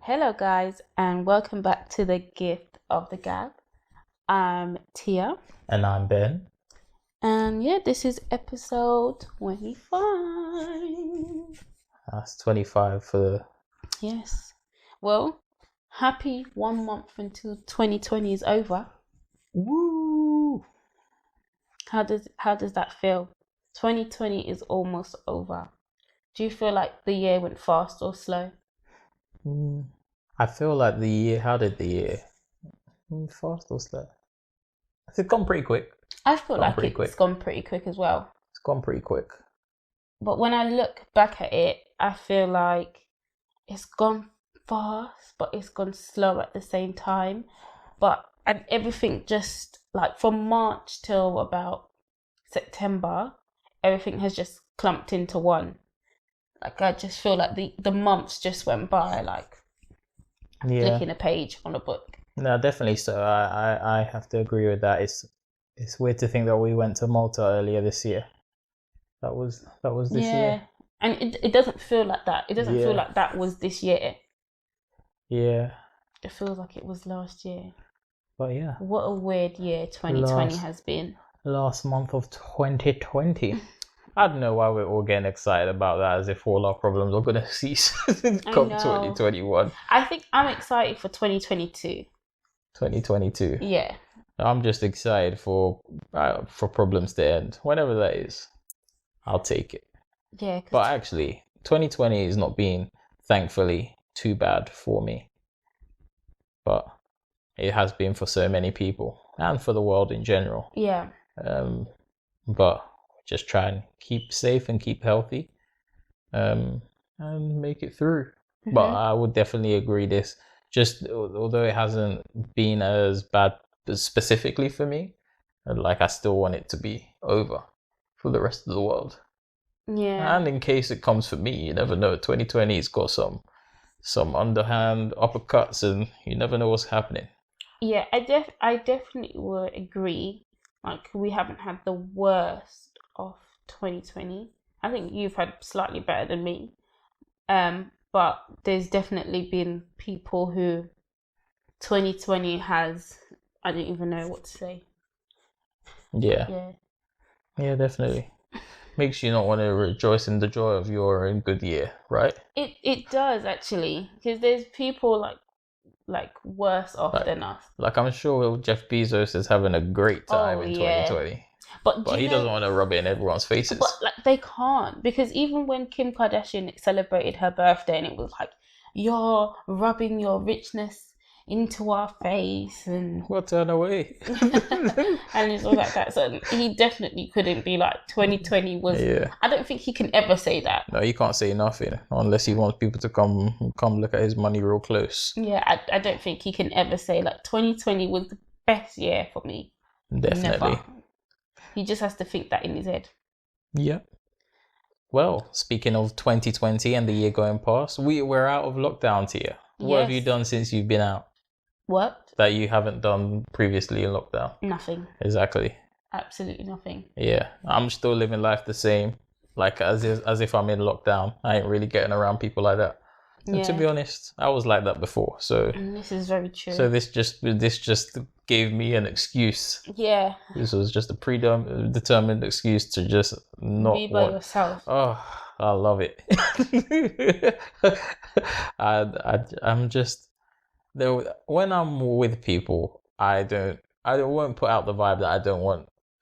Hello, guys, and welcome back to the gift of the Gab. I'm Tia. And I'm Ben. And yeah, this is episode 25. That's 25 for the... Yes. Well, happy 1 month until 2020 is over. Woo! How does that feel? 2020 is almost over. Do you feel like the year went fast or slow? I feel like the year... How did the year... Fast or slow? It's gone pretty quick. I feel like it's gone pretty quick as well. It's gone pretty quick. But when I look back at it, I feel like it's gone fast, but it's gone slow at the same time. And everything just, like, from March till about September, everything has just clumped into one. Like, I just feel like the months just went by, like, flicking a page on a book. No, definitely so. I have to agree with that. It's weird to think that we went to Malta earlier this year. That was this year. Yeah, and it doesn't feel like that. It doesn't feel like that was this year. Yeah. It feels like it was last year. But yeah. What a weird year 2020 has been. Last month of 2020. I don't know why we're all getting excited about that, as if all our problems are going to cease come 2021. I think I'm excited for 2022. 2022. Yeah. I'm just excited for problems to end. Whenever that is, I'll take it. Yeah. But actually, 2020 is not being, thankfully, too bad for me. But it has been for so many people and for the world in general. Yeah. But just try and keep safe and keep healthy, and make it through. Mm-hmm. But I would definitely agree this. Just although it hasn't been as bad specifically for me, like, I still want it to be over for the rest of the world. Yeah. And in case it comes for me, you never know. 2020's got some underhand uppercuts, and you never know what's happening. Yeah, I definitely would agree. Like, we haven't had the worst of 2020. I think you've had slightly better than me. But there's definitely been people who 2020 has, I don't even know what to say. Yeah. Yeah, definitely. Makes you not want to rejoice in the joy of your good year, right? It does, actually, because there's people like worse off than us. Like, I'm sure Jeff Bezos is having a great time in 2020. But he doesn't want to rub it in everyone's faces. But like, they can't, because even when Kim Kardashian celebrated her birthday, and it was like, you're rubbing your richness into our face, and we'll turn away. And it's all like that. So he definitely couldn't be like 2020 was. Yeah. I don't think he can ever say that. No, he can't say nothing unless he wants people to come look at his money real close. Yeah, I don't think he can ever say like 2020 was the best year for me. Definitely. Never. He just has to think that in his head. Yeah. Well, speaking of 2020 and the year going past, we're out of lockdown here. What have you done since you've been out? What? That you haven't done previously in lockdown? Nothing. Exactly. Absolutely nothing. Yeah. I'm still living life the same. Like, as if I'm in lockdown. I ain't really getting around people like that. And to be honest, I was like that before. So this is very true. So this just gave me an excuse. Yeah. This was just a predetermined excuse to just not be by yourself. Oh, I love it. I'm just there when I'm with people. I won't put out the vibe that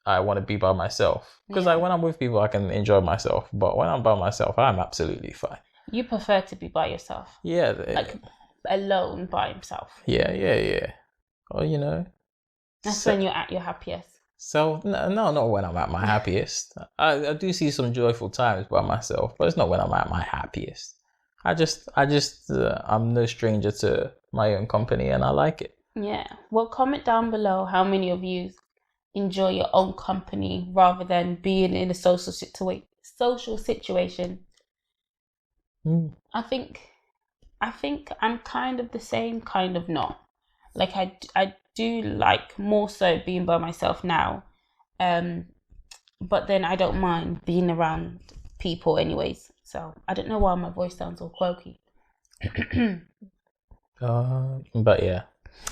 I want to be by myself, because when I'm with people I can enjoy myself, but when I'm by myself I'm absolutely fine. You prefer to be by yourself? Yeah. Like, alone by himself? Yeah. Oh, you know. That's when you're at your happiest. So, no, not when I'm at my happiest. I do see some joyful times by myself, but it's not when I'm at my happiest. I'm no stranger to my own company, and I like it. Yeah. Well, comment down below how many of you enjoy your own company rather than being in a social situation. I think I'm kind of the same, kind of not. Like, I do like more so being by myself now, but then I don't mind being around people anyways. So I don't know why my voice sounds all croaky. But yeah,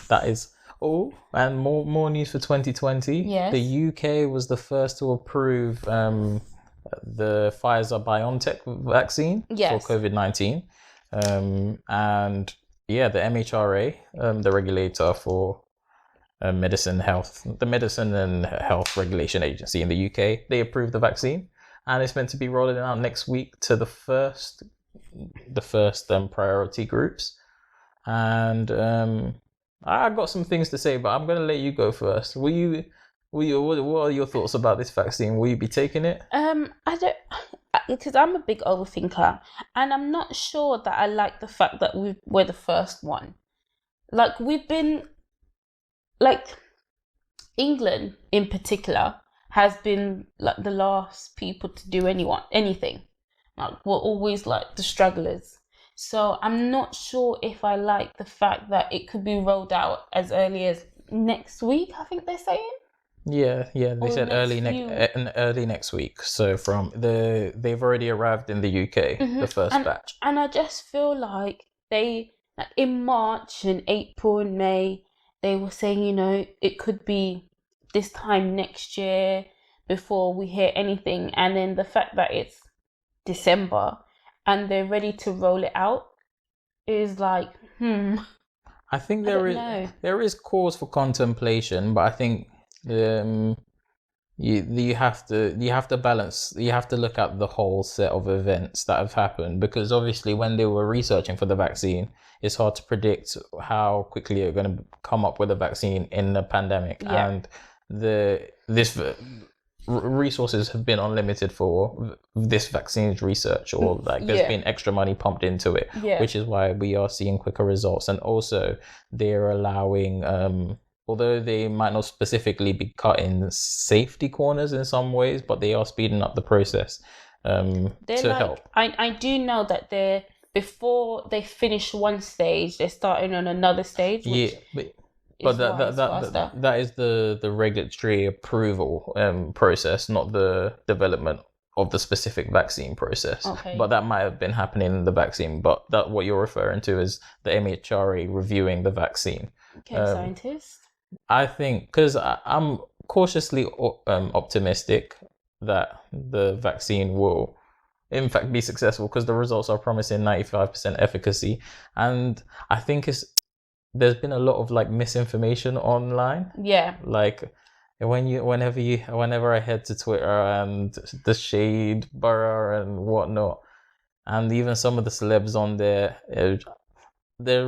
that is all. And more news for 2020. Yes. The UK was the first to approve the Pfizer BioNTech vaccine Yes. for COVID-19. And yeah, the MHRA, the regulator for the Medicine and Health Regulation Agency in the UK, they approved the vaccine, and it's meant to be rolling out next week to the first priority groups. And I got some things to say, but I'm gonna let you go first. What are your thoughts about this vaccine? Will you be taking it? I don't, because I'm a big overthinker, and I'm not sure that I like the fact that we're the first one. Like, we've been, like, England in particular has been like the last people to do anything. Like, we're always like the stragglers. So I'm not sure if I like the fact that it could be rolled out as early as next week, I think they're saying. Yeah, they said early next week. So they've already arrived in the UK, the first batch. And I just feel like in March and April and May, they were saying, it could be this time next year before we hear anything. And then the fact that it's December and they're ready to roll it out is like, I think there is cause for contemplation, but I think you have to balance. You have to look at the whole set of events that have happened, because obviously when they were researching for the vaccine, it's hard to predict how quickly you're going to come up with a vaccine in the pandemic, and resources have been unlimited for this vaccine's research, or there's been extra money pumped into it, which is why we are seeing quicker results. And also they're allowing, although they might not specifically be cutting safety corners in some ways, but they are speeding up the process to help. I do know that before they finish one stage, they're starting on another stage. But that is the regulatory approval process, not the development of the specific vaccine process. Okay. But that might have been happening in the vaccine. But that what you're referring to is the MHRA reviewing the vaccine. Okay, scientist. I think, because I'm cautiously optimistic that the vaccine will in fact be successful, because the results are promising 95% efficacy. And I think there's been a lot of misinformation online. Yeah. Like whenever I head to Twitter and the shade borough and whatnot, and even some of the celebs on there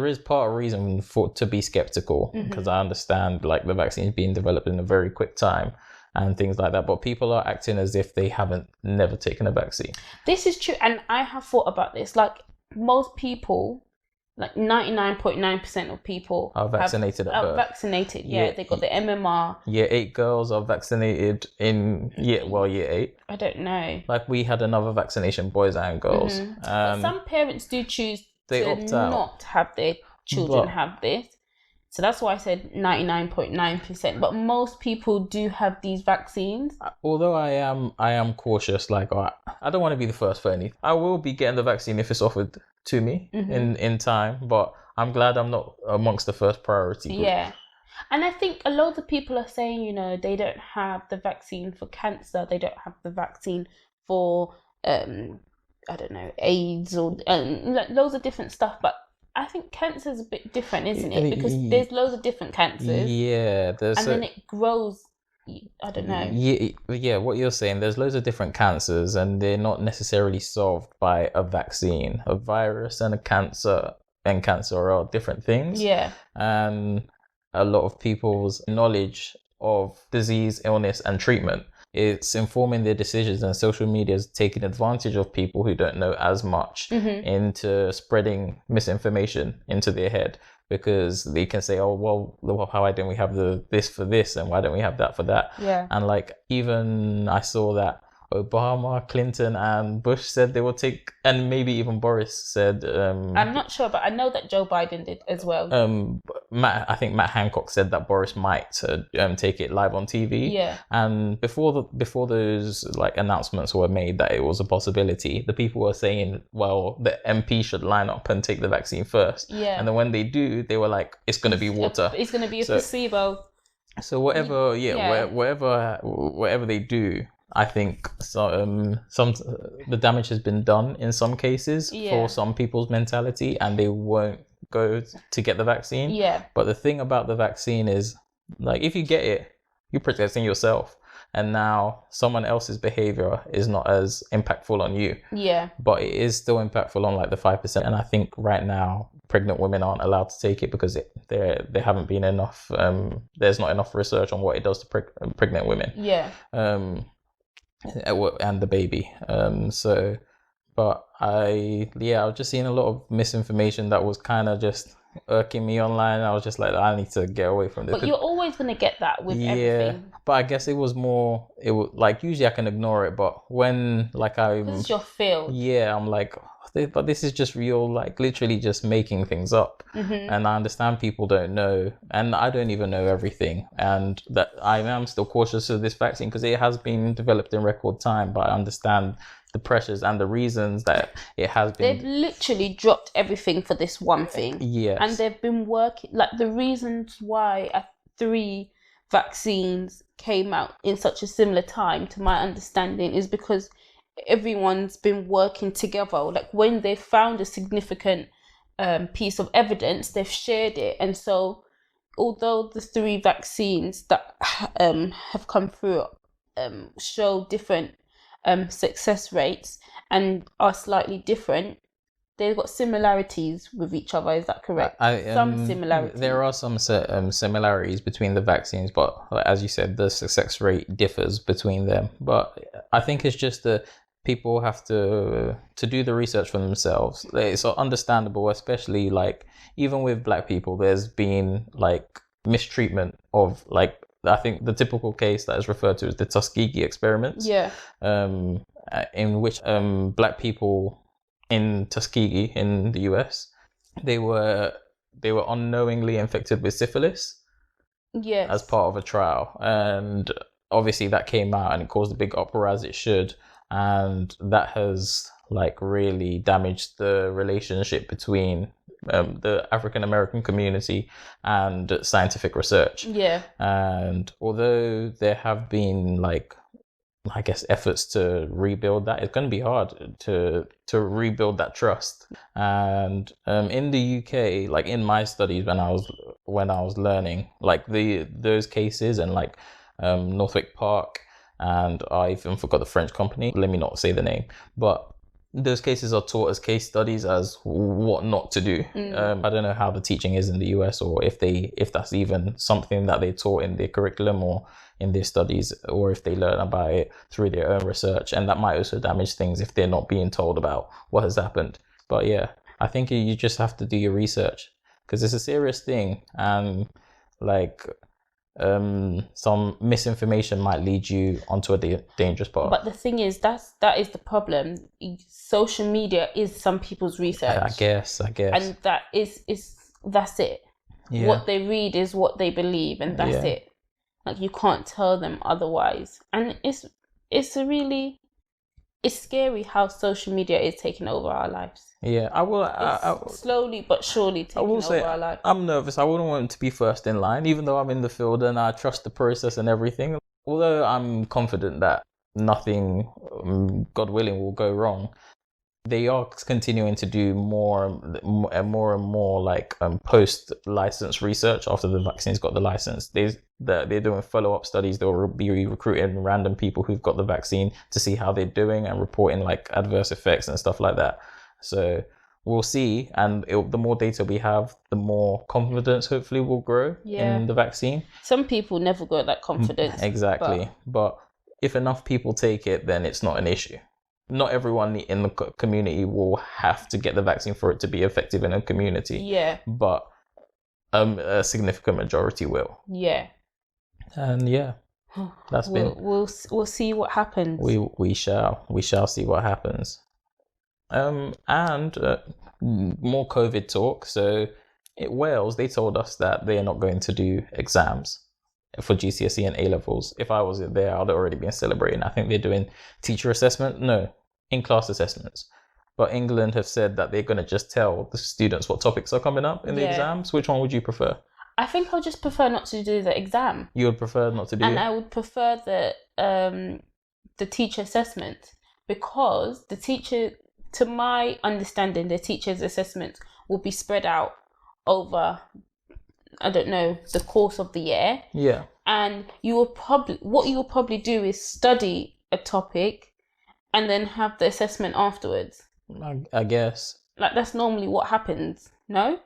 is part of reason to be skeptical, because I understand the vaccine is being developed in a very quick time and things like that, but people are acting as if they haven't never taken a vaccine. This is true, and I have thought about this. Most people, 99.9% of people are vaccinated at birth. Vaccinated, they got the MMR. Year 8 girls are vaccinated in year 8. I don't know. We had another vaccination, boys and girls. But some parents do choose to opt out, not have their children have this. So that's why I said 99.9%. But most people do have these vaccines. Although I am cautious. I don't want to be the first for anything. I will be getting the vaccine if it's offered to me in time. But I'm glad I'm not amongst the first priority group. Yeah. And I think a lot of people are saying, they don't have the vaccine for cancer. They don't have the vaccine for, I don't know, AIDS or loads of different stuff. But I think cancer is a bit different, isn't it? Because there's loads of different cancers. Yeah, then it grows. I don't know. Yeah, what you're saying, there's loads of different cancers, and they're not necessarily solved by a vaccine. A virus and a cancer are different things. Yeah. And a lot of people's knowledge of disease, illness, and treatment, it's informing their decisions, and social media is taking advantage of people who don't know as much into spreading misinformation into their head, because they can say, oh, well, why don't we have this for this, and why don't we have that for that? Yeah. And even I saw that Obama, Clinton, and Bush said they will take, and maybe even Boris said. I'm not sure, but I know that Joe Biden did as well. I think Matt Hancock said that Boris might take it live on TV. Yeah. And before those like announcements were made that it was a possibility, the people were saying, well, the MP should line up and take the vaccine first. Yeah. And then when they do, they were like, it's going to be water. It's going to be a placebo. So whatever, whatever they do, I think some the damage has been done in some cases for some people's mentality, and they won't go to get the vaccine. Yeah. But the thing about the vaccine is, like, if you get it, you're protecting yourself, and now someone else's behavior is not as impactful on you. Yeah. But it is still impactful on like the 5%, and I think right now pregnant women aren't allowed to take it because there haven't been enough. There's not enough research on what it does to pregnant women. Yeah. And the baby. But I was just seeing a lot of misinformation that was kind of just irking me online. I was just like, I need to get away from this. But you're always going to get that with everything. But I guess it was like, usually I can ignore it, but when like this is your field. Yeah, I'm like, but this is just real, like literally just making things up. Mm-hmm. And I understand people don't know, and I don't even know everything, and that I am still cautious of this vaccine because it has been developed in record time, but I understand the pressures and the reasons that it has been. They've literally dropped everything for this one thing. Yes. And they've been working, like the reasons why 3 vaccines came out in such a similar time, to my understanding, is because everyone's been working together. Like when they found a significant piece of evidence, they've shared it. And so although the 3 vaccines that have come through show different success rates and are slightly different, they've got similarities with each other. Is that correct? Some similarities. There are some similarities between the vaccines, but like, as you said, the success rate differs between them. But I think it's just that people have to do the research for themselves. It's understandable, especially like even with Black people, there's been like mistreatment of like, I think the typical case that is referred to as the Tuskegee experiments. Yeah. In which Black people in Tuskegee in the US, they were unknowingly infected with syphilis. Yes. As part of a trial, and obviously that came out and it caused a big uproar, as it should, and that has like really damaged the relationship between the African American community and scientific research. Yeah. And although there have been like, I guess, efforts to rebuild that, it's going to be hard to rebuild that trust. And in the UK, like in my studies when I was learning, like those cases and like Northwick Park, and I even forgot the French company, let me not say the name, but those cases are taught as case studies as what not to do. I don't know how the teaching is in the US, or if that's even something that they taught in their curriculum or in their studies, or if they learn about it through their own research, and that might also damage things if they're not being told about what has happened. But yeah, I think you just have to do your research because it's a serious thing, and like some misinformation might lead you onto a dangerous path. But the thing is, that is the problem. Social media is some people's research. I guess. And that's it. Yeah. What they read is what they believe, and that's it. Like you can't tell them otherwise. And it's scary how social media is taking over our lives. Yeah, I slowly but surely taking over our lives. I'm nervous. I wouldn't want to be first in line, even though I'm in the field and I trust the process and everything. Although I'm confident that nothing, God willing, will go wrong. They are continuing to do more and more like post-license research after the vaccine's got the license. They're doing follow-up studies. They'll be recruiting random people who've got the vaccine to see how they're doing and reporting like adverse effects and stuff like that. So we'll see, and the more data we have, the more confidence hopefully will grow in the vaccine. Some people never got that confidence. Exactly. But if enough people take it, then it's not an issue. Not everyone in the community will have to get the vaccine for it to be effective in a community. Yeah. But a significant majority will. Yeah. And yeah, we'll see what happens. We shall see what happens. And more COVID talk. So Wales, they told us that they are not going to do exams for GCSE and A-levels. If I was there, I'd already been celebrating. I think they're doing in-class assessments. But England have said that they're going to just tell the students what topics are coming up in the exams. Which one would you prefer? I think I'll just prefer not to do the exam. You would prefer not to do it? And I would prefer the teacher assessment, because the teacher, to my understanding, the teacher's assessment will be spread out over, I don't know, the course of the year. Yeah. And what you will probably do is study a topic and then have the assessment afterwards. I guess. Like, that's normally what happens, no?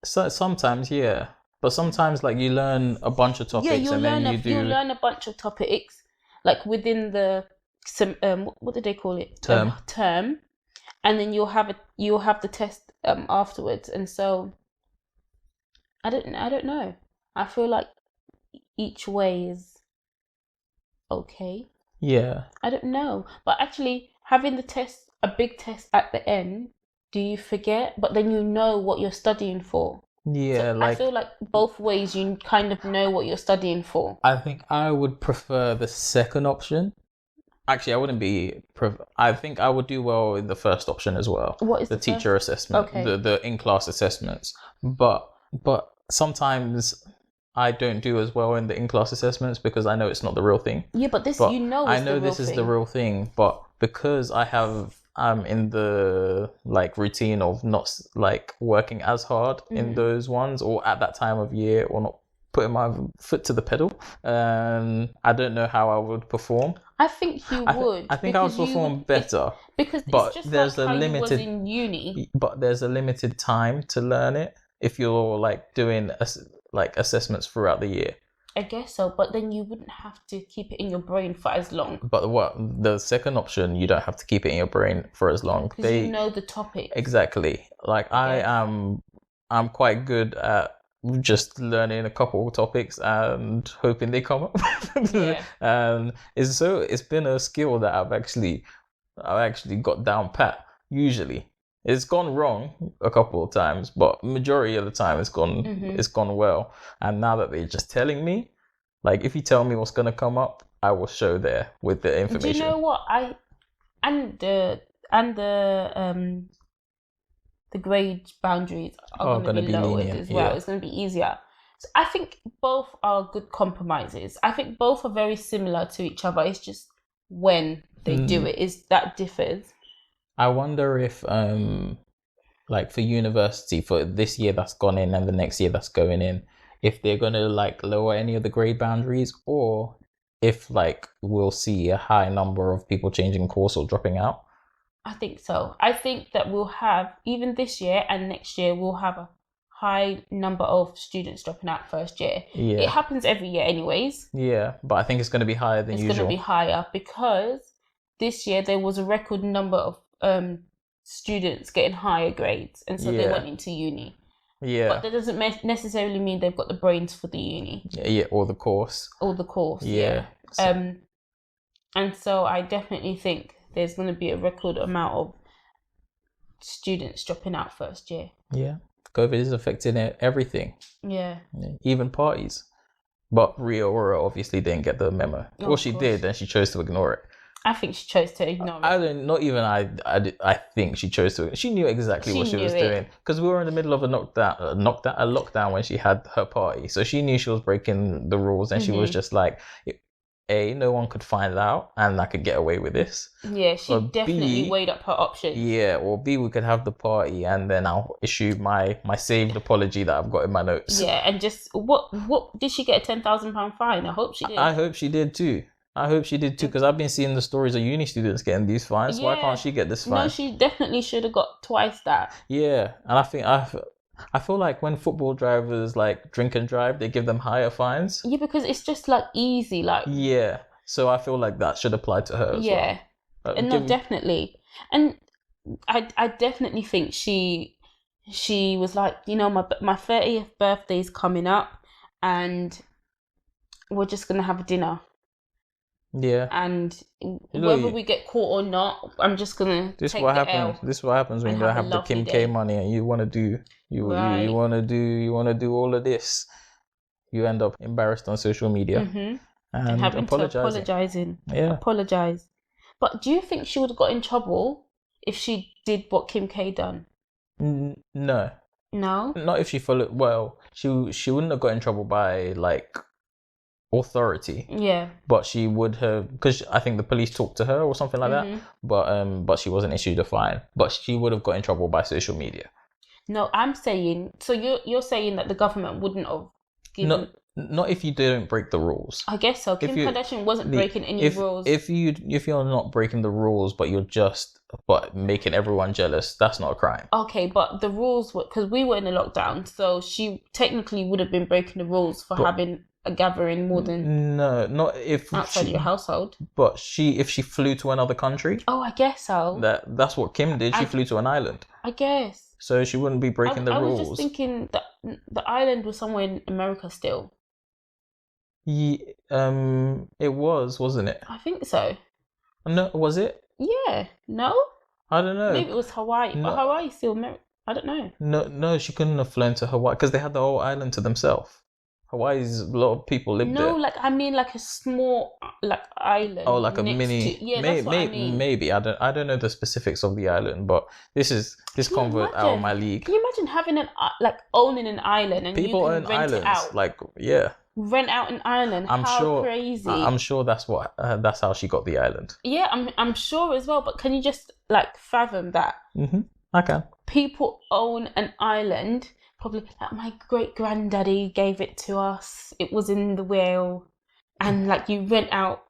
Sometimes, yeah. But sometimes, like, you learn a bunch of topics, you'll learn a bunch of topics, like, within the what did they call it? Term, and then you'll have the test afterwards. And so, I don't know. I feel like each way is okay. Yeah. I don't know, but actually having a big test at the end, do you forget? But then you know what you're studying for. Yeah, so I feel like both ways you kind of know what you're studying for. I think I would prefer the second option. Actually, I wouldn't be. I think I would do well in the first option as well. What is the teacher assessment? Okay. The in-class assessments. But sometimes I don't do as well in the in-class assessments because I know it's not the real thing. Yeah, but this but you know. I know this is the real thing, but because I'm in the routine of not working as hard in those ones, or at that time of year, or not putting my foot to the pedal, I don't know how I would perform. I think you would. I think I would perform better. Because it's just there's like a how limited, you was in uni. But there's a limited time to learn it if you're doing assessments throughout the year. I guess so, but then you wouldn't have to keep it in your brain for as long. But the second option, you don't have to keep it in your brain for as long. Because you know the topic. Exactly. I'm quite good at just learning a couple of topics and hoping they come up. Yeah. And it's been a skill that I've actually got down pat. Usually, it's gone wrong a couple of times, but majority of the time it's gone well. And now that they're just telling me, if you tell me what's gonna come up, I will show there with the information. Do you know what the grade boundaries are going to be lowered lenient, as well. Yeah. It's going to be easier. So I think both are good compromises. I think both are very similar to each other. It's just when they do it that differs. I wonder if for university, for this year that's gone in and the next year that's going in, if they're going to lower any of the grade boundaries, or if we'll see a high number of people changing course or dropping out. I think so. I think that we'll have, even this year and next year, we'll have a high number of students dropping out first year. Yeah. It happens every year anyways. Yeah, but I think it's going to be higher than usual. It's going to be higher because this year there was a record number of students getting higher grades, and so they went into uni. Yeah. But that doesn't necessarily mean they've got the brains for the uni. Yeah, or the course. Yeah. And so I definitely think there's going to be a record amount of students dropping out first year. Yeah. COVID is affecting everything. Yeah. Even parties. But Rita Ora obviously didn't get the memo. Well, she did, and she chose to ignore it. I think she chose to ignore it. I think she chose to. She knew exactly what she was doing. Because we were in the middle of a lockdown when she had her party. So she knew she was breaking the rules, and she was just like, A, no one could find out, and I could get away with this. Yeah, she definitely weighed up her options. Yeah, or B, we could have the party, and then I'll issue my saved apology that I've got in my notes. Yeah, and just what did she get a £10,000 fine? I hope she did. I hope she did too. Because I've been seeing the stories of uni students getting these fines. Yeah. Why can't she get this fine? No, she definitely should have got twice that. Yeah, and I feel like when football drivers drink and drive, they give them higher fines. Yeah, because it's just easy, Yeah, so I feel like that should apply to her as well. Yeah, no, definitely. And I definitely think she was my 30th birthday's coming up, and we're just gonna have a dinner. Yeah. And whether we get caught or not, I'm just gonna This take what the happens. L. This is what happens when and you don't have a have the lovely Kim day. K money and you want to do you want to do all of this. You end up embarrassed on social media and having apologizing. to Yeah. apologize. But do you think she would have got in trouble if she did what Kim K done? No. No. Not if she followed. Well, she wouldn't have got in trouble by like authority. Yeah. But she would have, because I think the police talked to her or something like that. But she wasn't issued a fine. But she would have got in trouble by social media. No, I'm saying. So you're saying that the government wouldn't have given. Not if you don't break the rules. I guess so. Kim Kardashian wasn't breaking any rules. If you're not breaking the rules, but you're just making everyone jealous, that's not a crime. Okay, but the rules were, because we were in a lockdown, so she technically would have been breaking the rules for having a gathering more than not if outside your household. But if she flew to another country. Oh, I guess so. That's what Kim did. She flew to an island. I guess. So she wouldn't be breaking the rules. I was just thinking that the island was somewhere in America still. It was, wasn't it? I think so. No, was it? Yeah. No? I don't know. Maybe it was Hawaii, but Hawaii's still America. I don't know. No, she couldn't have flown to Hawaii because they had the whole island to themselves. Hawaii's, a lot of people live there. No, like a small island. Oh, like a mini. That's what I mean. Maybe I don't know the specifics of the island, but this convert out of my league. Can you imagine having owning an island and people you can own rent islands? it out? Rent out an island. How crazy! I'm sure that's how she got the island. Yeah, I'm sure as well. But can you just fathom that? I can. People own an island. Probably my great granddaddy gave it to us. It was in the will, and you rent out.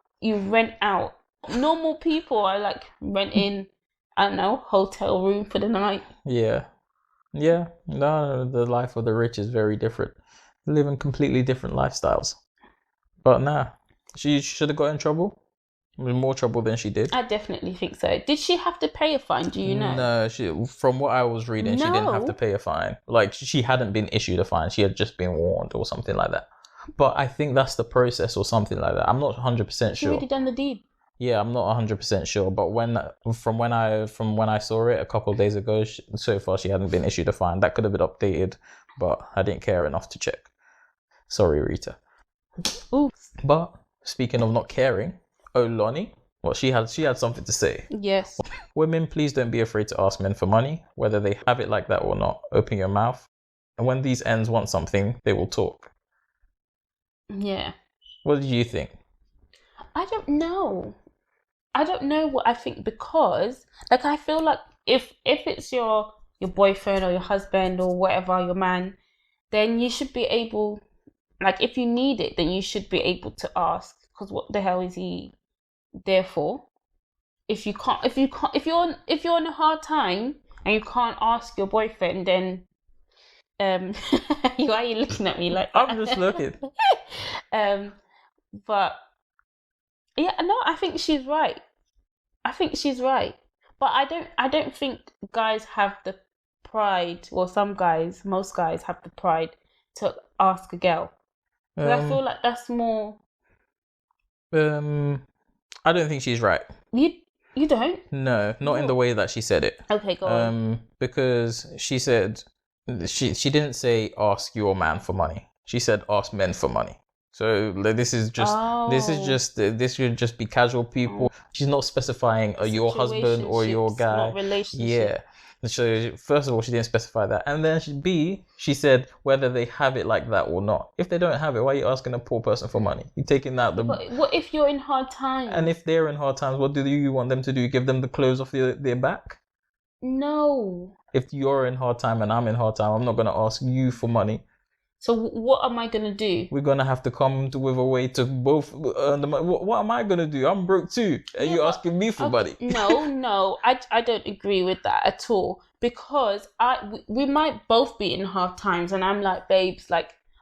Normal people are renting, I don't know, hotel room for the night. Yeah. No, the life of the rich is very different. They live in completely different lifestyles. But nah, she should have got in trouble. More trouble than she did. I definitely think so. Did she have to pay a fine? Do you know? No, from what I was reading, she didn't have to pay a fine. She hadn't been issued a fine. She had just been warned or something like that. But I think that's the process or something like that. I'm not 100% sure. She already done the deed. Yeah, I'm not 100% sure. But from when I saw it a couple of days ago, so far she hadn't been issued a fine. That could have been updated, but I didn't care enough to check. Sorry, Rita. Oops. But speaking of not caring. Oh, Lonnie. Well, she had something to say. Yes. Women, please don't be afraid to ask men for money, whether they have it like that or not. Open your mouth. And when these ends want something, they will talk. Yeah. What do you think? I don't know. I don't know what I think because, I feel like if it's your boyfriend or your husband or whatever, your man, then you should be able, if you need it, then you should be able to ask. Because what the hell is he there for? If you're in a hard time and you can't ask your boyfriend, then why are you looking at me like that? I'm just looking. But yeah, no, I think she's right. But I don't think guys have the pride. Well, most guys have the pride to ask a girl. But I feel like that's more. I don't think she's right. You don't? No, not in the way that she said it. Okay, go on. Because she said she didn't say ask your man for money. She said ask men for money. So this should just be casual people. She's not specifying your husband or your guy. Not relationship. Yeah. So first of all, she didn't specify that, and then she said whether they have it like that or not. If they don't have it, why are you asking a poor person for money? You're taking out the. But what if you're in hard times? And if they're in hard times, what do you want them to do? Give them the clothes off their back? No. If you're in hard time and I'm in hard time, I'm not gonna ask you for money. So what am I gonna do? We're gonna have to come with a way to both earn the money. What am I gonna do? I'm broke too. Are you asking me for money? No, I don't agree with that at all. Because we might both be in hard times, and I'm like, babes,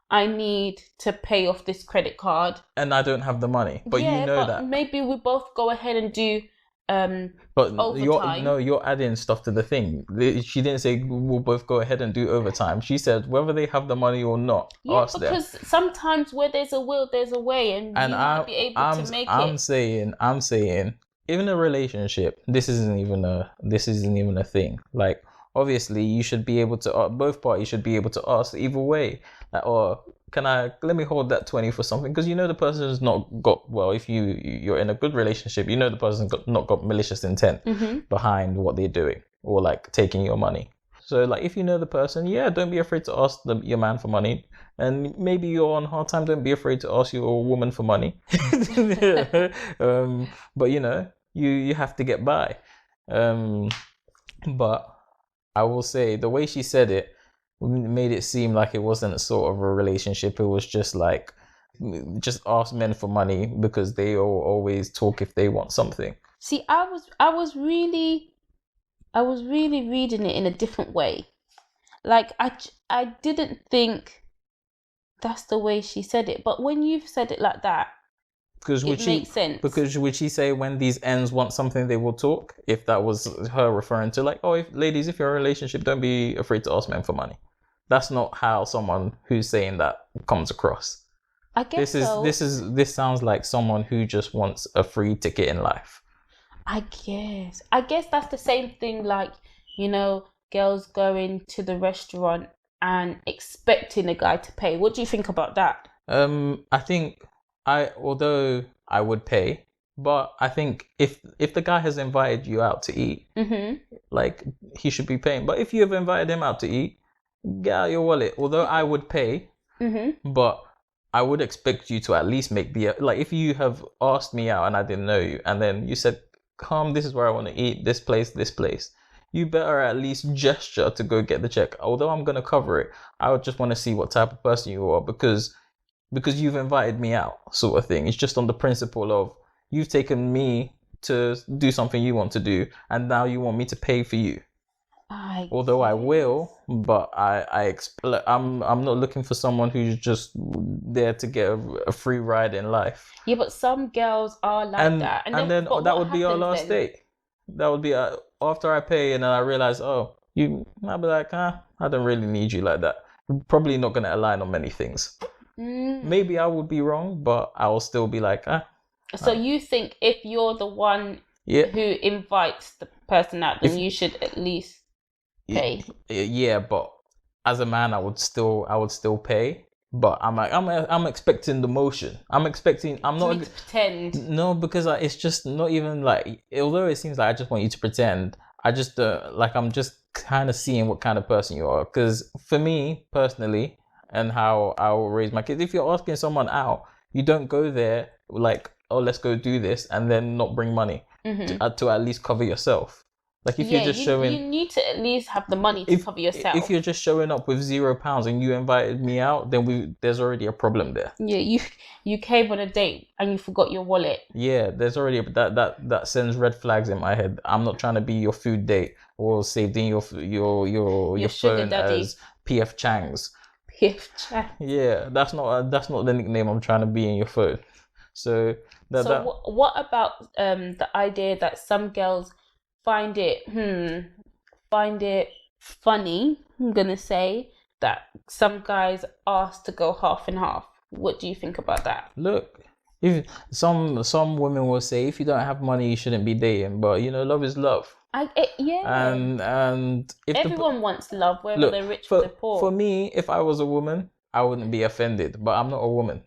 I need to pay off this credit card, and I don't have the money. But you know that maybe we both go ahead and do But overtime. you're adding stuff to the thing. She didn't say we'll both go ahead and do overtime. She said whether they have the money or not, Yeah, ask them. because sometimes where there's a will, there's a way, and you might be able to make it. I'm saying, even a relationship, this isn't even a thing. Like, obviously, you should be able to. Both parties should be able to ask either way. Like, or let me hold that 20 for something, because the person has not got, well, if you're in a good relationship, the person's not got malicious intent behind what they're doing, or like taking your money. So like, if the person, yeah, don't be afraid to ask your man for money. And maybe you're on hard time, don't be afraid to ask your woman for money. But you have to get by. But I will say, the way she said it made it seem like it wasn't sort of a relationship. It was just like, just ask men for money because they always talk if they want something. See, I was really reading it in a different way. Like, I didn't think that's the way she said it. But when you've said it like that, it makes sense. Because would she say when these ends want something, they will talk? If that was her referring to, like, if you're in a relationship, don't be afraid to ask men for money. That's not how someone who's saying that comes across. I guess this sounds like someone who just wants a free ticket in life. I guess that's the same thing, like, girls going to the restaurant and expecting a guy to pay. What do you think about that? I think although I would pay, but I think if the guy has invited you out to eat, like, he should be paying. But if you have invited him out to eat, get out your wallet. Although I would pay, but I would expect you to at least make like, if you have asked me out and I didn't know you, and then you said, "Come, this is where I want to eat, this place," you better at least gesture to go get the check. Although I'm gonna cover it, I would just want to see what type of person you are, because you've invited me out, sort of thing. It's just on the principle of, you've taken me to do something you want to do, and now you want me to pay for you. Although I will, but I'm not looking for someone who's just there to get a free ride in life. Yeah, but some girls are like that, and then that would be our last date. That would be after I pay, and then I realize, I'll be like, I don't really need you like that. We're probably not gonna align on many things. Maybe I would be wrong, but I will still be like, So you think if you're the one who invites the person out, then you should at least pay? Yeah, but as a man, I would still pay. But I'm expecting the motion. I'm not to pretend. No, because it's just not even like. Although it seems like I just want you to pretend, I just I'm just kind of seeing what kind of person you are. Because for me personally, and how I will raise my kids, if you're asking someone out, you don't go there like, "Oh, let's go do this," and then not bring money to at least cover yourself. Like, if you're just showing, you need to at least have the money to cover yourself. If you're just showing up with £0 and you invited me out, then there's already a problem there. Yeah, you came on a date and you forgot your wallet. Yeah, there's already that sends red flags in my head. I'm not trying to be your food date or saved in your phone daddy. as PF Chang's. PF Chang. Yeah, that's not the nickname I'm trying to be in your phone. So what about the idea that some girls find it funny, I'm gonna say, that some guys ask to go half and half? What do you think about that? Look, if some women will say, if you don't have money, you shouldn't be dating. But love is love. Yeah. And if everyone wants love, whether they're rich or they're poor. For me, if I was a woman, I wouldn't be offended. But I'm not a woman,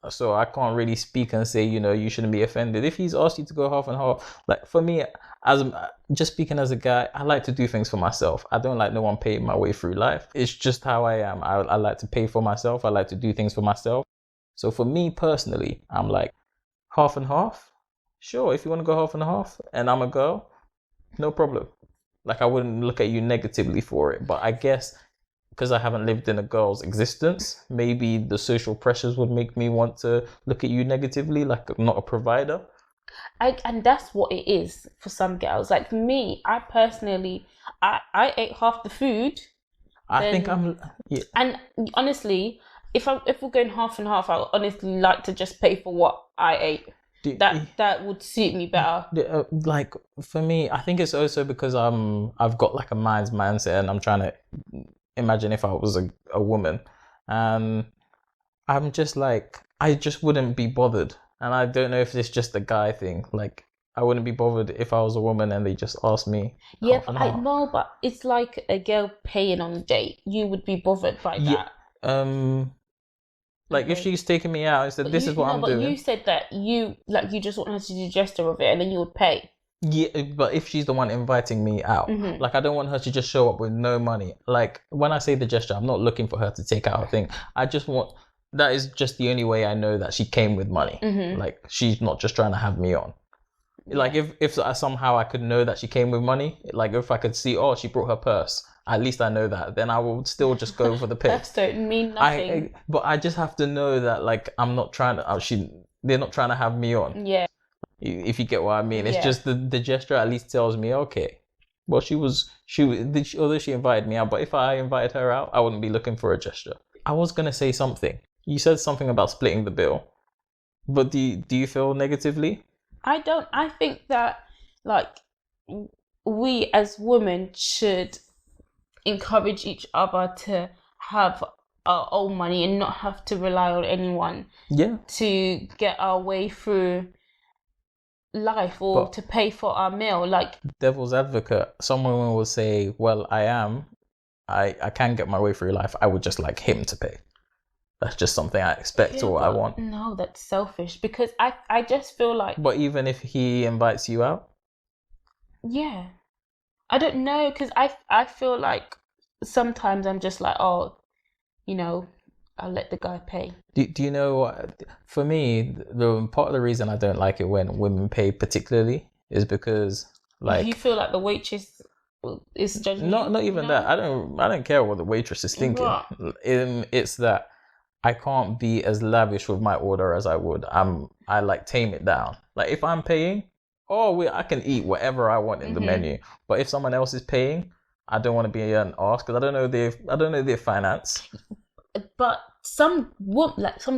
so I can't really speak and say, you shouldn't be offended. If he's asked you to go half and half, like, for me, just speaking as a guy, I like to do things for myself. I don't like no one paying my way through life. It's just how I am. I like to pay for myself. I like to do things for myself. So for me personally, I'm like, half and half? Sure, if you want to go half and half and I'm a girl, no problem. Like, I wouldn't look at you negatively for it. But I guess because I haven't lived in a girl's existence, maybe the social pressures would make me want to look at you negatively, like not a provider. And that's what it is for some girls. Like, for me, I personally, I ate half the food. And honestly, if we're going half and half, I would honestly like to just pay for what I ate. that would suit me better. Like for me, I think it's also because I've got like a mindset, and I'm trying to imagine if I was a woman, and I'm just like, I just wouldn't be bothered. And I don't know if it's just a guy thing. Like, I wouldn't be bothered if I was a woman and they just asked me. Yeah, but I know, but it's like a girl paying on a date. You would be bothered by that. Like if she's taking me out and said, "This is what I'm doing." But you said that you just want her to do the gesture of it, and then you would pay. Yeah, but if she's the one inviting me out, like I don't want her to just show up with no money. Like when I say the gesture, I'm not looking for her to take out a thing. I just want, that is just the only way I know that she came with money. Like she's not just trying to have me on. Like if somehow I could know that she came with money, like if I could see, oh, she brought her purse, at least I know that, then I will still just go for the pick. Purse don't mean nothing. But I just have to know that, like, I'm not trying to, they're not trying to have me on. Yeah. If you get what I mean. It's just the gesture at least tells me, okay, well, although she invited me out, but if I invited her out, I wouldn't be looking for a gesture. I was going to say something. You said something about splitting the bill, but do you feel negatively? I don't. I think that, like, we as women should encourage each other to have our own money and not have to rely on anyone to get our way through life or to pay for our meal. Like, devil's advocate, some women will say, well, I can get my way through life. I would just like him to pay. That's just something I expect or I want. No, that's selfish, because I just feel like... But even if he invites you out? Yeah. I don't know, because I feel like sometimes I'm just like, oh, I'll let the guy pay. Do you know what? For me, the part of the reason I don't like it when women pay particularly is because, like... You feel like the waitress is judging you? Not even that. I don't care what the waitress is thinking. What? It's that I can't be as lavish with my order as I would. I like tame it down. Like if I'm paying, I can eat whatever I want in the menu. But if someone else is paying, I don't want to be an arse because I don't know their finance. But some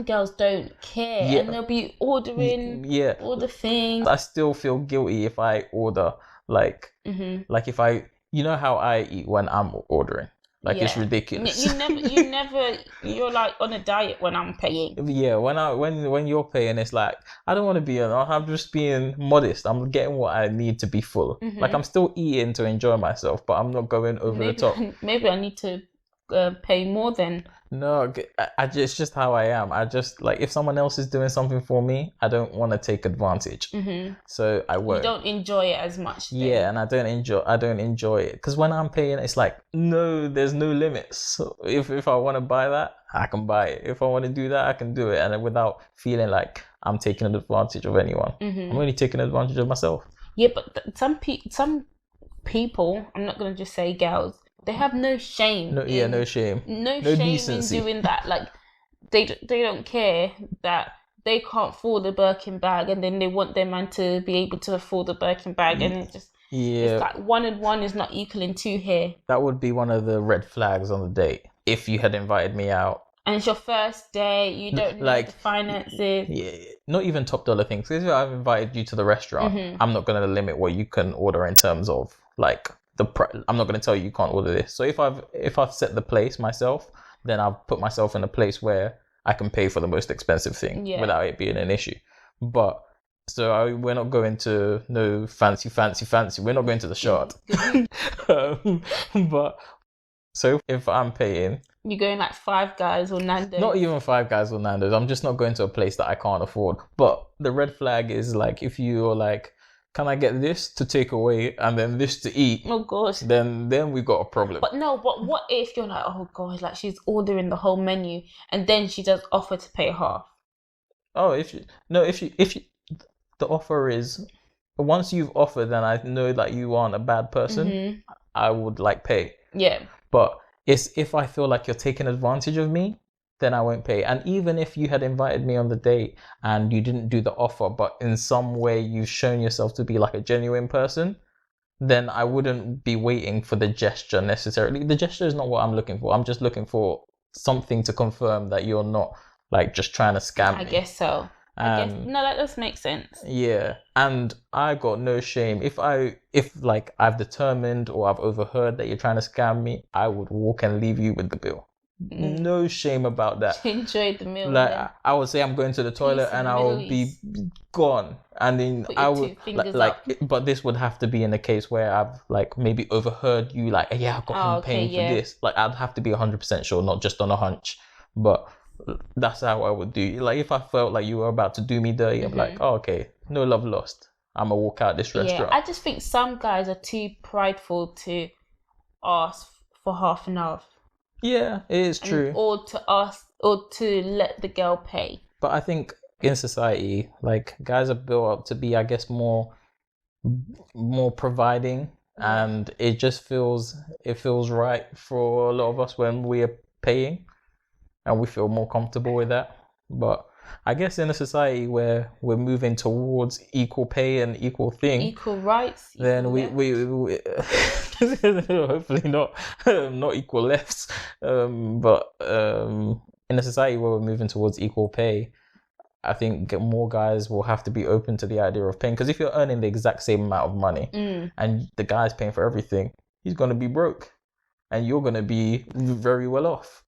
girls don't care, and they'll be ordering all the things. I still feel guilty if I order like if I, how I eat when I'm ordering. Like it's ridiculous. You're like on a diet when I'm paying. Yeah, when you're paying, it's like I don't want to be I'm just being modest. I'm getting what I need to be full. Like I'm still eating to enjoy myself, but I'm not going over the top. Maybe I need to pay more then. No, it's just how I am. I just like if someone else is doing something for me, I don't want to take advantage. So I won't. You don't enjoy it as much. Then. Yeah, and I don't enjoy it because when I'm paying, it's like no, there's no limits. So if I want to buy that, I can buy it. If I want to do that, I can do it, and without feeling like I'm taking advantage of anyone. I'm only taking advantage of myself. Yeah, but some people, I'm not gonna just say girls. They have no shame. No shame. No shame decency in doing that. Like they don't care that they can't afford a Birkin bag, and then they want their man to be able to afford the Birkin bag, and it's just it's like 1 and 1 is not equaling 2 here. That would be one of the red flags on the date if you had invited me out. And it's your first date. You don't know the finances. Yeah, not even top dollar things. Because if I've invited you to the restaurant, I'm not going to limit what you can order in terms of like. I'm not going to tell you can't order this. So if I've set the place myself, then I've put myself in a place where I can pay for the most expensive thing without it being an issue. But we're not going to no fancy. We're not going to the Shard. But so if I'm paying, you're going like Five Guys or Nando's. Not even Five Guys or Nando's. I'm just not going to a place that I can't afford. But the red flag is like if you're like, can I get this to take away and then this to eat? Oh gosh. Then we got a problem. But what if you're like, oh gosh, like she's ordering the whole menu and then she does offer to pay half? Oh, if the offer is once you've offered, then I know that you aren't a bad person. I would like pay. Yeah. But it's if I feel like you're taking advantage of me, then I won't pay. And even if you had invited me on the date and you didn't do the offer, but in some way you've shown yourself to be like a genuine person, then I wouldn't be waiting for the gesture necessarily. The gesture is not what I'm looking for. I'm just looking for something to confirm that you're not like just trying to scam me. I guess so. I guess, no, that does make sense. Yeah, and I got no shame. If like I've determined or I've overheard that you're trying to scam me, I would walk and leave you with the bill. No shame about that. Enjoy the meal. Like I would say I'm going to the toilet and I will be gone, and then I would but this would have to be in a case where I've like maybe overheard you like, yeah, I've got him paying for this. Like I'd have to be 100% sure, not just on a hunch. But that's how I would do. Like if I felt like you were about to do me dirty, I'm like, oh, okay, no love lost. I'm gonna walk out this restaurant. I just think some guys are too prideful to ask for half an hour. Yeah, it is true. Or to ask, or to let the girl pay. But I think in society, like guys are built up to be, I guess, more providing, and it just feels right for a lot of us when we are paying, and we feel more comfortable with that. But I guess in a society where we're moving towards equal pay and equal rights, then we hopefully not equal lefts, but in a society where we're moving towards equal pay, I think more guys will have to be open to the idea of paying, because if you're earning the exact same amount of money and the guy's paying for everything, he's going to be broke and you're going to be very well off.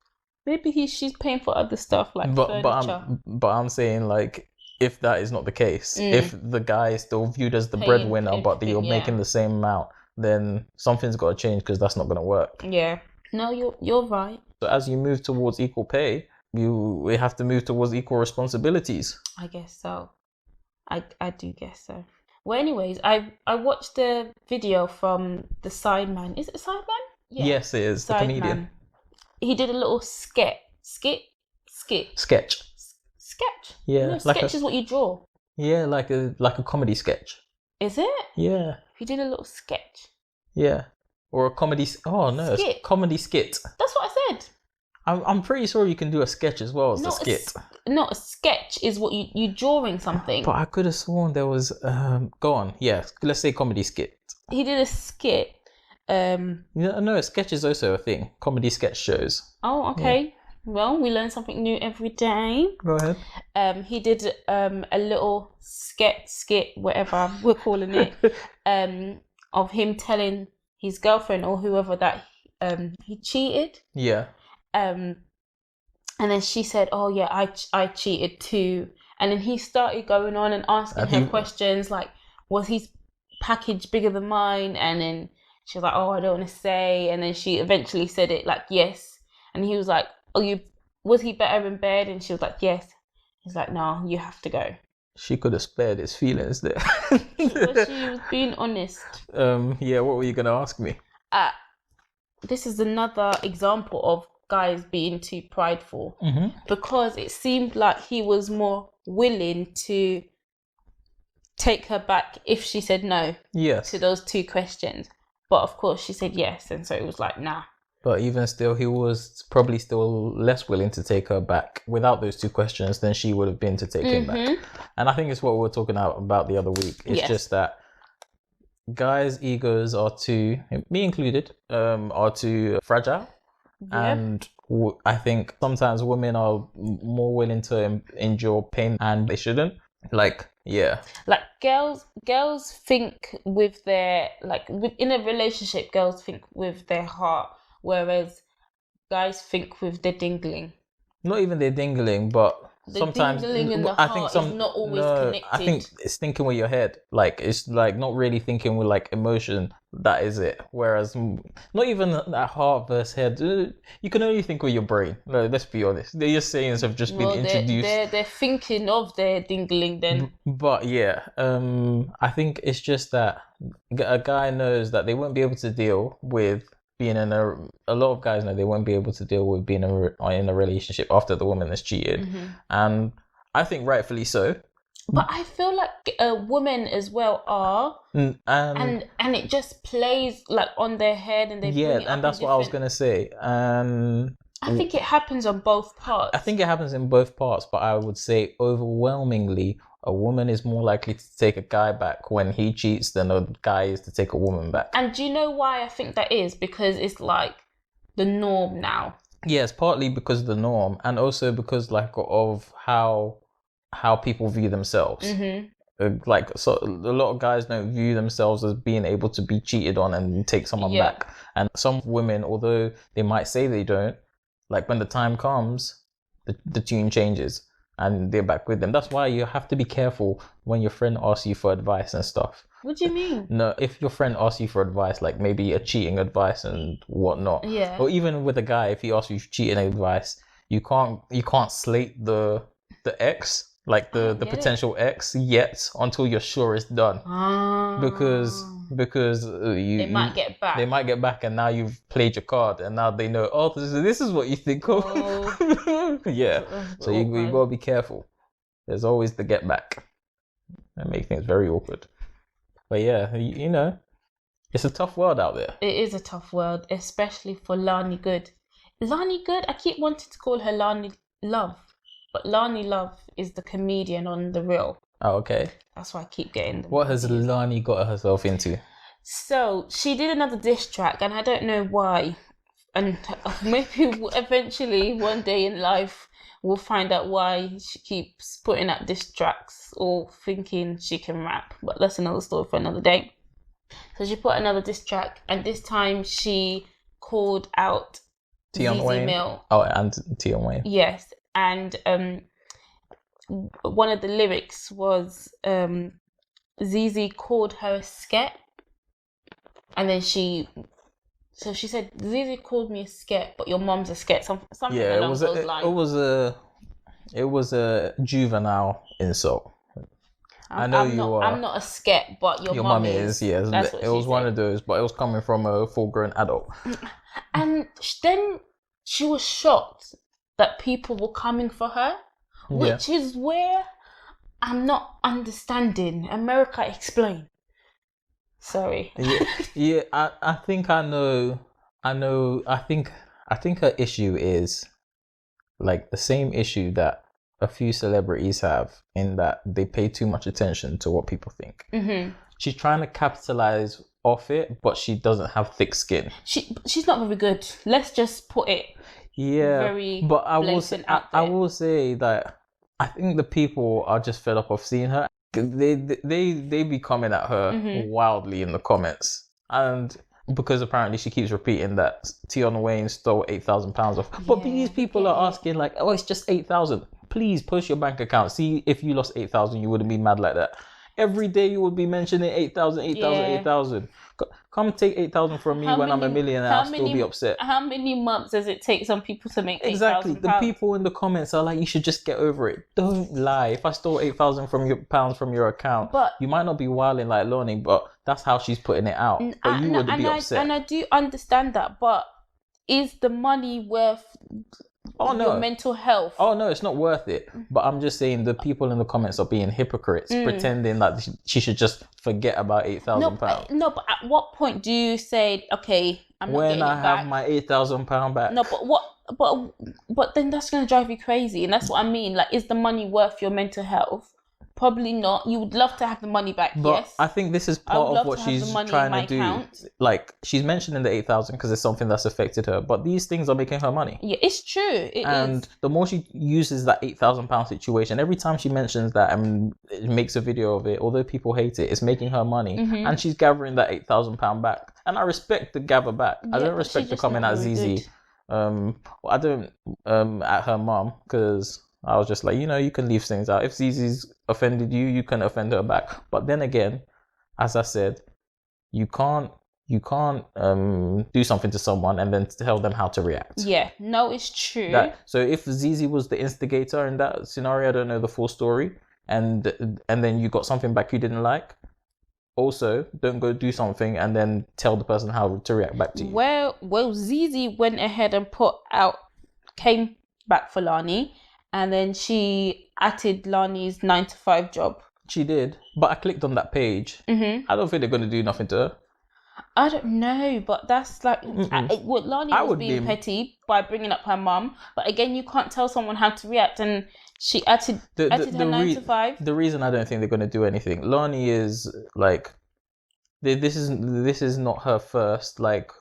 Maybe she's paying for other stuff like furniture. But I'm saying, like, if that is not the case, if the guy is still viewed as the breadwinner, but you're making the same amount, then something's got to change, because that's not going to work. Yeah. No, you're right. So as you move towards equal pay, we have to move towards equal responsibilities. I guess so. I do guess so. Well, anyways, I watched the video from the Sideman. Is it Sideman? Yeah. Yes, it is. The comedian. He did a little sketch. Yeah, sketch is what you draw. Yeah, like a comedy sketch. Is it? Yeah. He did a little sketch. Yeah, or a comedy. Oh no, skit. Comedy skit. That's what I said. I'm pretty sure you can do a sketch as well as a skit. A sketch is what you drawing something. But I could have sworn there was. Go on. Yeah, let's say comedy skit. He did a skit. No, a sketch is also a thing. Comedy sketch shows. Oh, okay. Yeah. Well, we learn something new every day. Go ahead. He did a little skit, whatever we're calling it, of him telling his girlfriend or whoever that he cheated. Yeah. And then she said, "Oh yeah, I cheated too." And then he started going on and asking her questions like, "Was his package bigger than mine?" And then she was like, "Oh, I don't want to say." And then she eventually said it like, "Yes." And he was like, "Oh, was he better in bed?" And she was like, "Yes." He's like, "No, you have to go." She could have spared his feelings there. But she was being honest. Yeah, what were you going to ask me? This is another example of guys being too prideful, because it seemed like he was more willing to take her back if she said no to those two questions. But of course she said yes, and so it was like, nah. But even still, he was probably still less willing to take her back without those two questions than she would have been to take him back. And I think it's what we were talking about the other week. It's just that guys' egos are too, me included, are too fragile. Yeah. And I think sometimes women are more willing to endure pain, and they shouldn't. Like girls think with their, in a relationship, girls think with their heart, whereas guys think with their dingling. Not even their dingling, but sometimes dingling in the heart is not always connected. I think it's thinking with your head. Like, it's like not really thinking with like emotion. That is it. Whereas not even that heart versus head. You can only think with your brain. No, let's be honest. Their sayings have just been introduced. They're thinking of their dingling then. But yeah, I think it's just that a guy knows that they won't be able to deal with being in a lot of guys know they won't be able to deal with being in a relationship after the woman has cheated, and I think rightfully so. But I feel like women as well are, and it just plays like on their head, and they bring it up, and that's what I was gonna say. I think it happens on both parts. I think it happens in both parts, but I would say overwhelmingly, a woman is more likely to take a guy back when he cheats than a guy is to take a woman back. And do you know why I think that is? Because it's like the norm now. Yes, partly because of the norm, and also because like of how how people view themselves. Like, so a lot of guys don't view themselves as being able to be cheated on and take someone back. And some women, although they might say they don't, like when the time comes, the tune changes and they're back with them. That's why you have to be careful when your friend asks you for advice and stuff. What do you mean? No, if your friend asks you for advice, like maybe a cheating advice and whatnot, or even with a guy, if he asks you cheating advice, you can't slate the ex, like the potential ex, yet until you're sure it's done, because they might get back. They might get back, and now you've played your card, and now they know. Oh, this is what you think of. Yeah. So you gotta be careful. There's always the get back. That makes things very awkward. But yeah, you know, it's a tough world out there. It is a tough world, especially for Lani Good. Lani Good, I keep wanting to call her Lonnie Love, but Lonnie Love is the comedian on The Real. Oh, okay. That's why I keep getting them. What has Lani got herself into? So she did another diss track, and I don't know why. And maybe eventually one day in life we'll find out why she keeps putting out diss tracks or thinking she can rap. But that's another story for another day. So she put another diss track, and this time she called out Tion Wayne. Millz. Oh, and Tion Wayne. Yes, and one of the lyrics was Zeze called her a sket, and then she said, Zeze called me a sket, but your mom's a sket. Something along those lines. It was a juvenile insult. I'm not a sket, but your mum is. Yes, it was one of those, but it was coming from a full-grown adult. And then she was shocked that people were coming for her, which is where I'm not understanding. America, explain. Sorry. Yeah. I think I know. I think her issue is like the same issue that a few celebrities have, in that they pay too much attention to what people think. Mm-hmm. She's trying to capitalize off it, but she doesn't have thick skin. She's not very good. Let's just put it. Very but I will say that I think the people are just fed up of seeing her. They be coming at her wildly in the comments, and because apparently she keeps repeating that Tion Wayne stole £8,000 off. But these people are asking like, oh, it's just 8,000. Please post your bank account. See if you lost 8,000, you wouldn't be mad like that. Every day you would be mentioning 8,000, 8,000, 8,000. Come take 8,000 from me when I'm a millionaire. I'll still be upset. How many months does it take some people to make 8,000? Exactly. The people in the comments are like, you should just get over it. Don't lie. If I stole 8,000 pounds from your account, but you might not be wilding like Lonnie, but that's how she's putting it out. But you would be upset. And I do understand that, but is the money worth your mental health? Oh no, it's not worth it. But I'm just saying the people in the comments are being hypocrites, pretending that she should just forget about £8,000. No, but at what point do you say, okay, I'm not getting it back? When I have my £8,000 back. No, but then that's gonna drive you crazy, and that's what I mean. Like, is the money worth your mental health? Probably not. You would love to have the money back, but yes. I think this is part of what she's trying to do. Account. Like, she's mentioning the 8,000 because it's something that's affected her. But these things are making her money. Yeah, it's true. And the more she uses that £8,000 situation, every time she mentions that and makes a video of it, although people hate it, it's making her money. And she's gathering that £8,000 back. And I respect the gather back. I don't respect the comment at Zeze. I don't at her mom, because I was just like, you can leave things out. If Zeze's offended you, you can offend her back. But then again, as I said, you can't do something to someone and then tell them how to react. Yeah, no, it's true. So if Zeze was the instigator in that scenario, I don't know the full story, and then you got something back you didn't like, also don't go do something and then tell the person how to react back to you. Well, Zeze went ahead and came back for Lani. And then she added Lani's 9-to-5 job. She did, but I clicked on that page. I don't think they're going to do nothing to her. I don't know, but that's like... Lani was being petty by bringing up her mum. But again, you can't tell someone how to react. And she added her 9-to-5. The reason I don't think they're going to do anything, Lani is like... This is not her first like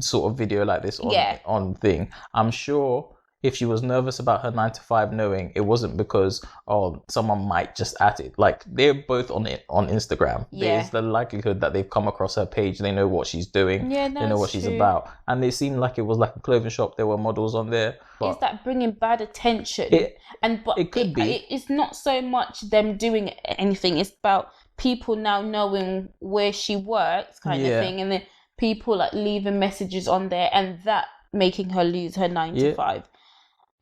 sort of video like this on thing. I'm sure... if she was nervous about her 9 to 5 knowing, it wasn't because someone might just at it. Like, they're both on Instagram. Yeah. There's the likelihood that they've come across her page. They know what she's doing. Yeah, they know what she's about. And it seemed like it was like a clothing shop. There were models on there. But is that bringing bad attention? But it could be. It's not so much them doing anything. It's about people now knowing where she works, kind of thing, and then people like leaving messages on there, and that making her lose her 9 to 5.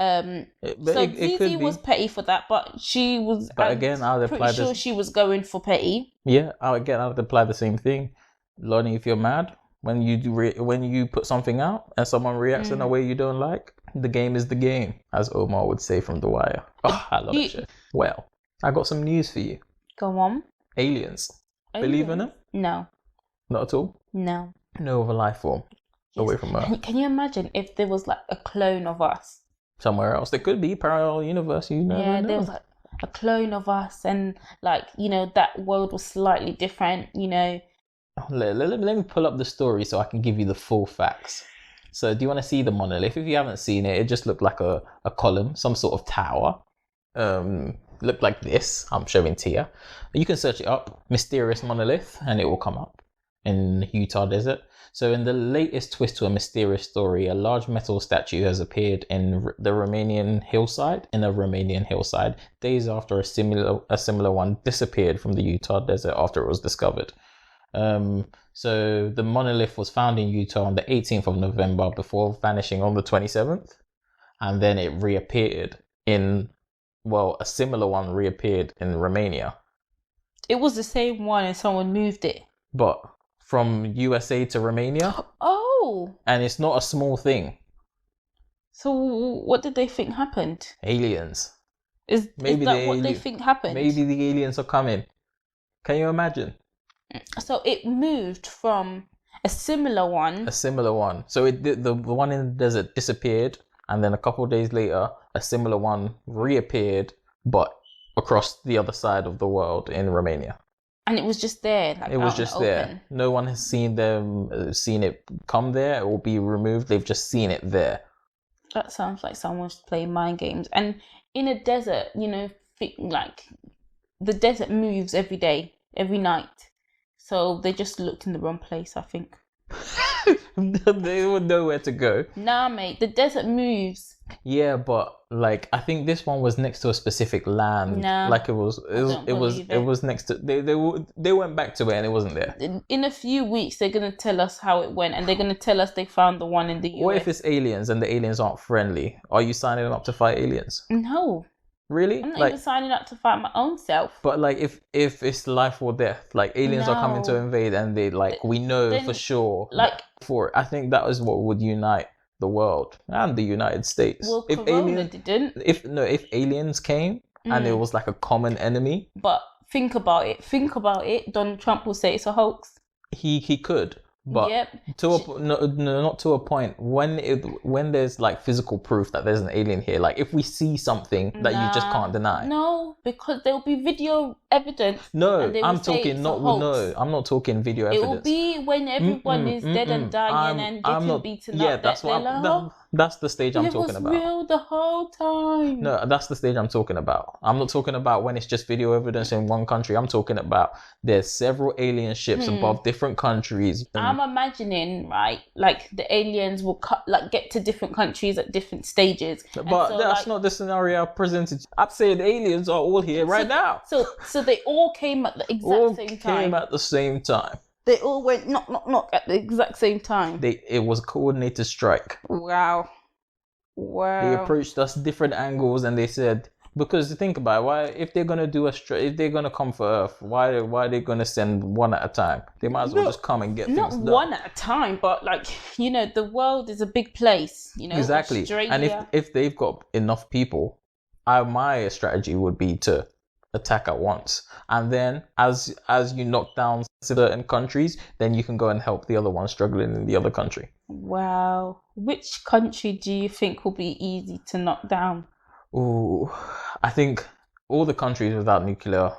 Zeze was petty for that, but she was. But again, I would apply sure she was going for petty. Yeah, I would apply the same thing. Lonnie, if you're mad when you put something out and someone reacts in a way you don't like, the game is the game, as Omar would say from The Wire. Oh, I love that shit. Well, I got some news for you. Go on. Aliens. Believe in them? No. Not at all? No. No other life form away from Earth. Can you imagine if there was like a clone of us? Somewhere else. There could be parallel universe, you know. There was like a clone of us, and like, you know, that world was slightly different, you know. Let me pull up the story so I can give you the full facts. So do you want to see the monolith? If you haven't seen it, it just looked like a column, some sort of tower. Looked like this. I'm showing Tia. You can search it up, mysterious monolith, and it will come up in Utah desert. So in the latest twist to a mysterious story, a large metal statue has appeared in a Romanian hillside, days after a similar one disappeared from the Utah desert after it was discovered. So the monolith was found in Utah on the 18th of November before vanishing on the 27th. And then it reappeared a similar one reappeared in Romania. It was the same one and someone moved it. But from USA to Romania. Oh. And it's not a small thing. So what did they think happened? Aliens. Is that what they think happened? Maybe the aliens are coming. Can you imagine? So it moved from a similar one. So the one in the desert disappeared, and then a couple of days later, a similar one reappeared, but across the other side of the world in Romania. And it was just there. Like, it was just there. No one has seen it come there or be removed. They've just seen it there. That sounds like someone's playing mind games. And in a desert, you know, like the desert moves every day, every night. So they just looked in the wrong place, I think. They would know where to go. Nah, mate, the desert moves. Yeah, but like I think this one was next to a specific land. Nah, like it was next to they went back to it and it wasn't there. In a few weeks they're gonna tell us how it went, and they're gonna tell us they found the one in the US. What if it's aliens and the aliens aren't friendly? Are you signing up to fight aliens? No. Really? I'm not even signing up to fight my own self. But like if it's life or death, like aliens are coming to invade and they we know for sure. I think that is what would unite the world and the United States. Well, Corona didn't. If aliens came and it was like a common enemy. But think about it. Donald Trump will say it's a hoax. He could. But not to a point. When there's like physical proof that there's an alien here, like if we see something that you just can't deny. No, because there will be video evidence. No, I'm not talking video evidence. It will be when everyone is dead and dying and getting beaten up. Yeah, that's the stage I'm talking about. It was real the whole time. No, that's the stage I'm talking about. I'm not talking about when it's just video evidence in one country. I'm talking about there's several alien ships above different countries. I'm imagining, right, like the aliens will get to different countries at different stages. But so, that's not the scenario I presented. I'm saying aliens are all here right now. So they all came at the exact same time. Came at the same time. They all went knock at the exact same time. It was a coordinated strike. Wow. They approached us different angles and they said, because think about it, why if they're gonna do if they're gonna come for Earth, why are they gonna send one at a time? They might as well just come and get things done. Not one at a time, but like, you know, the world is a big place, you know. Exactly. Australia. And if they've got enough people, my strategy would be to attack at once, and then as you knock down certain countries, then you can go and help the other one struggling in the other country. Wow. Which country do you think will be easy to knock down? Ooh, I think all the countries without nuclear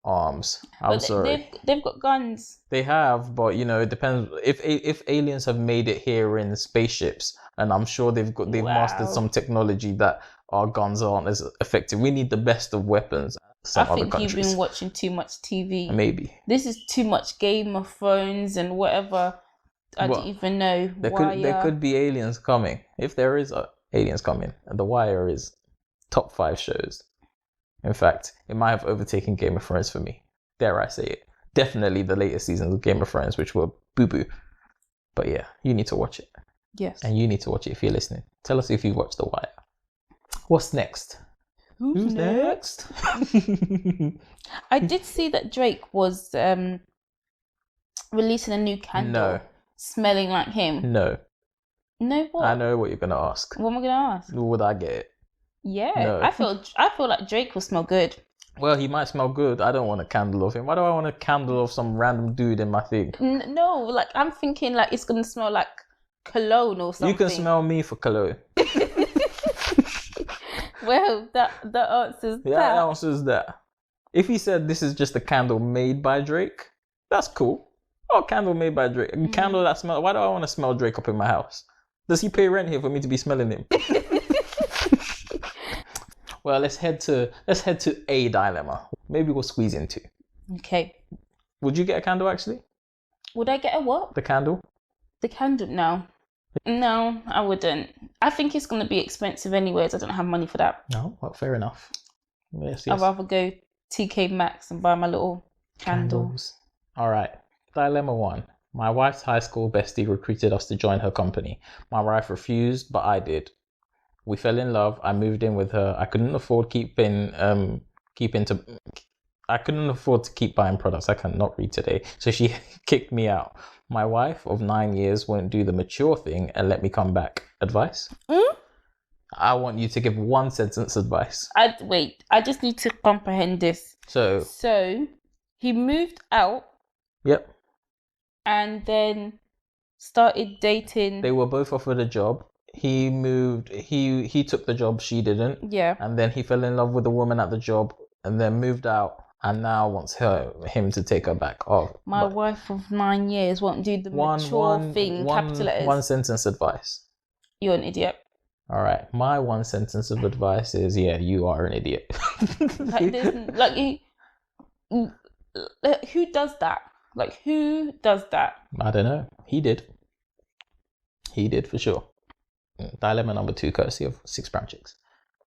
arms. I'm But sorry. they've got guns. They have, but it depends. If aliens have made it here in spaceships, and I'm sure they've mastered some technology that our guns aren't as effective. We need the best of weapons. I think you've been watching too much TV. Maybe this is too much Game of Thrones and whatever. I don't even know. There could be aliens coming. If there is aliens coming, The Wire is top 5 shows. In fact, it might have overtaken Game of Thrones for me. Dare I say it? Definitely the latest seasons of Game of Thrones, which were boo-boo. But yeah, you need to watch it. Yes. And you need to watch it if you're listening. Tell us if you watched The Wire. What's next? Who's next? I did see that Drake was releasing a new candle. No. Smelling like him. No. No what? I know what you're going to ask. What am I going to ask? Would I get it? Yeah. No. I feel like Drake will smell good. Well, he might smell good. I don't want a candle of him. Why do I want a candle of some random dude in my thing? No, like I'm thinking like it's going to smell like cologne or something. You can smell me for cologne. Well, that answers that. Yeah, that answers that. If he said this is just a candle made by Drake, that's cool. Oh, candle made by Drake. A candle that smells. Why do I want to smell Drake up in my house? Does he pay rent here for me to be smelling him? Well, let's head to a dilemma. Maybe we'll squeeze into. Okay. Would you get a candle actually? Would I get a what? The candle? The candle? No, I wouldn't. I think it's going to be expensive anyways. I don't have money for that. No, well, fair enough. Yes. I'd rather go TK Maxx and buy my little candles. All right. Dilemma 1. My wife's high school bestie recruited us to join her company. My wife refused, but I did. We fell in love. I moved in with her. I couldn't afford to keep buying products. I cannot read today. So she kicked me out. My wife of 9 years won't do the mature thing and let me come back. Advice? I want you to give 1 sentence advice. I just need to comprehend this. So he moved out. Yep. And then started dating. They were both offered a job. He moved. He took the job. She didn't. Yeah. And then he fell in love with the woman at the job, and then moved out, and now wants him to take her back. My wife of 9 years won't do the mature thing. Capital letters. 1 sentence advice. You're an idiot. All right. My 1 sentence of advice is, yeah, you are an idiot. Who does that? Like, who does that? I don't know. He did. He did for sure. Dilemma number 2, courtesy of 6 Brown Chicks.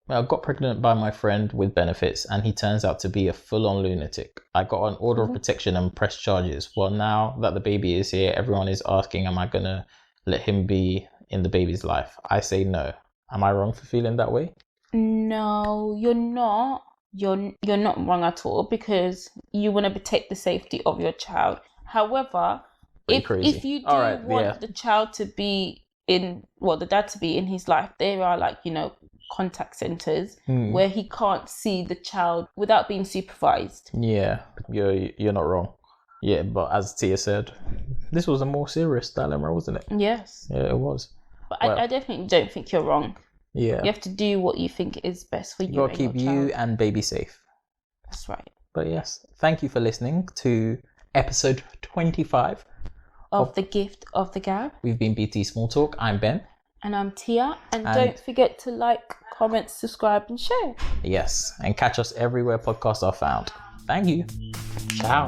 I got pregnant by my friend with benefits, and he turns out to be a full-on lunatic. I got an order of protection and pressed charges. Well, now that the baby is here, everyone is asking, am I going to let him be in the baby's life? I say no. Am I wrong for feeling that way? No, you're not. You're not wrong at all, because you want to protect the safety of your child. However, if you do want the child to be the dad to be in his life, there are contact centers where he can't see the child without being supervised. Yeah, you're not wrong. Yeah, but as Tia said, this was a more serious dilemma, wasn't it? Yes. Yeah, it was. But I definitely don't think you're wrong. Yeah. You have to do what you think is best for you. You got to keep you and baby safe. That's right. But yes, thank you for listening to episode 25 of The Gift of the Gab. We've been BT Small Talk. I'm Ben. And I'm Tia. And don't forget to like, comment, subscribe, and share. Yes. And catch us everywhere podcasts are found. Thank you. Ciao.